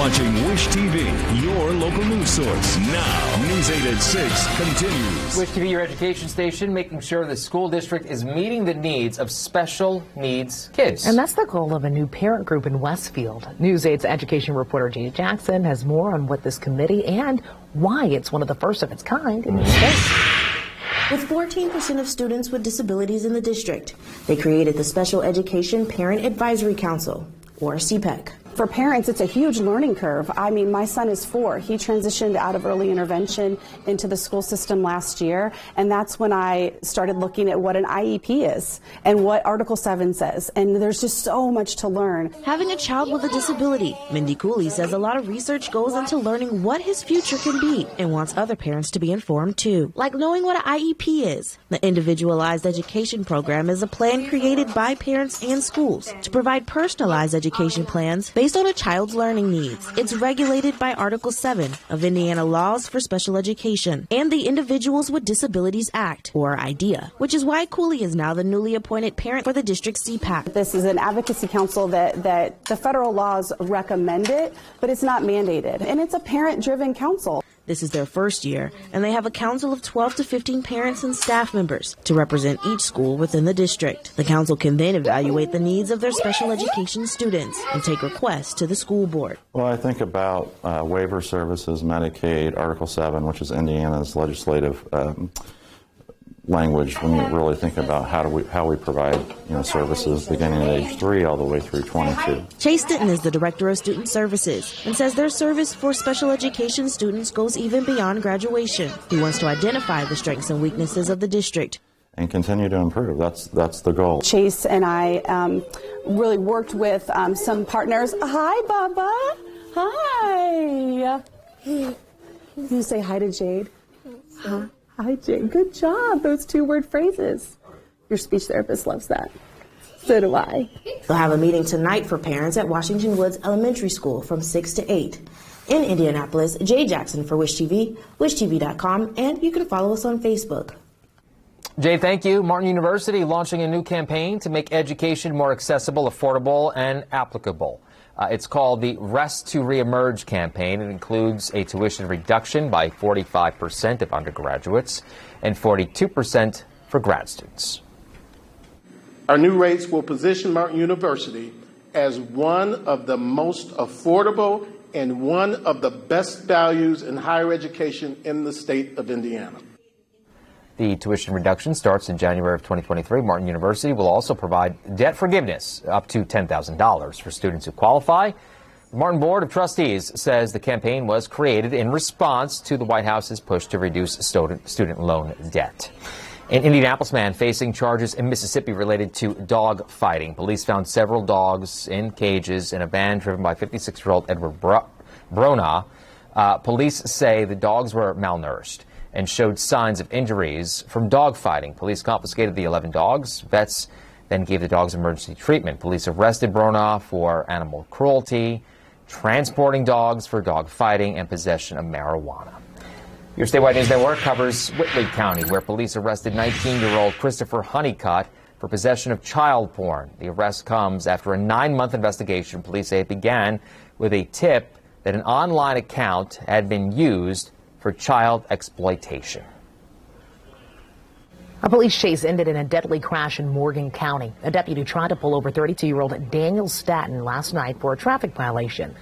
watching Wish TV, your local news source. Now, News 8 at 6 continues. Wish TV, your education station, making sure the school district is meeting the needs of special needs kids. And that's the goal of a new parent group in Westfield. News 8's education reporter Jay Jackson has more on what this committee and why it's one of the first of its kind in the state. With 14% of students with disabilities in the district, they created the Special Education Parent Advisory Council, or CPEC. For parents, it's a huge learning curve. I mean, my son is 4. He transitioned out of early intervention into the school system last year, and that's when I started looking at what an IEP is and what Article 7 says, and there's just so much to learn. Having a child with a disability, Mindy Cooley says a lot of research goes into learning what his future can be and wants other parents to be informed too, like knowing what an IEP is. The Individualized Education Program is a plan created by parents and schools to provide personalized education plans based on a child's learning needs. It's regulated by Article 7 of Indiana Laws for Special Education and the Individuals with Disabilities Act, or IDEA, which is why Cooley is now the newly appointed parent for the district CPAC. This is an advocacy council that the federal laws recommend it, but it's not mandated, and it's a parent-driven council. This is their first year, and they have a council of 12 to 15 parents and staff members to represent each school within the district. The council can then evaluate the needs of their special education students and take requests to the school board. Well, I think about waiver services, Medicaid, Article 7, which is Indiana's legislative language when you really think about how we provide services beginning at age 3 all the way through 22. Chase Denton is the director of student services and says their service for special education students goes even beyond graduation. He wants to identify the strengths and weaknesses of the district and continue to improve. That's the goal. Chase and I really worked with some partners. Hi, Baba. Hi. You say hi to Jade. Huh? Hi, Jade. Good job. Those 2-word phrases. Your speech therapist loves that. So do I. They'll have a meeting tonight for parents at Washington Woods Elementary School from 6 to 8. In Indianapolis, Jay Jackson for Wish TV, wishtv.com, and you can follow us on Facebook. Jay, thank you. Martin University launching a new campaign to make education more accessible, affordable, and applicable. It's called the Rest to Reemerge campaign. It includes a tuition reduction by 45% of undergraduates and 42% for grad students. Our new rates will position Martin University as one of the most affordable and one of the best values in higher education in the state of Indiana. The tuition reduction starts in January of 2023. Martin University will also provide debt forgiveness up to $10,000 for students who qualify. The Martin Board of Trustees says the campaign was created in response to the White House's push to reduce student loan debt. An Indianapolis man facing charges in Mississippi related to dog fighting. Police found several dogs in cages in a van driven by 56-year-old Edward Brona. Police say the dogs were malnourished and showed signs of injuries from dog fighting. Police confiscated the 11 dogs. Vets then gave the dogs emergency treatment. Police arrested Brona for animal cruelty, transporting dogs for dog fighting, and possession of marijuana. Your Statewide News Network covers Whitley County, where police arrested 19-year-old Christopher Honeycutt for possession of child porn. The arrest comes after a 9-month investigation. Police say it began with a tip that an online account had been used for child exploitation. A police chase ended in a deadly crash in Morgan County. A deputy tried to pull over 32-year-old Daniel Staton last night for a traffic violation.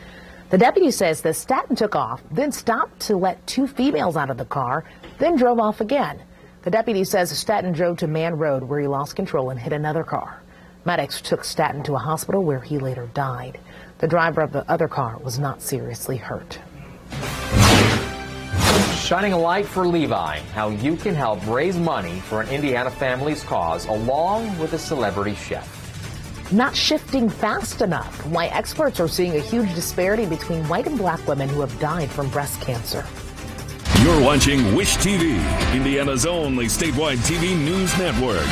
The deputy says that Staton took off, then stopped to let 2 females out of the car, then drove off again. The deputy says Staton drove to Man Road, where he lost control and hit another car. Medics took Staton to a hospital where he later died. The driver of the other car was not seriously hurt. Shining a light for Levi, how you can help raise money for an Indiana family's cause along with a celebrity chef. Not shifting fast enough. Why experts are seeing a huge disparity between white and black women who have died from breast cancer. You're watching Wish TV, Indiana's only statewide TV news network.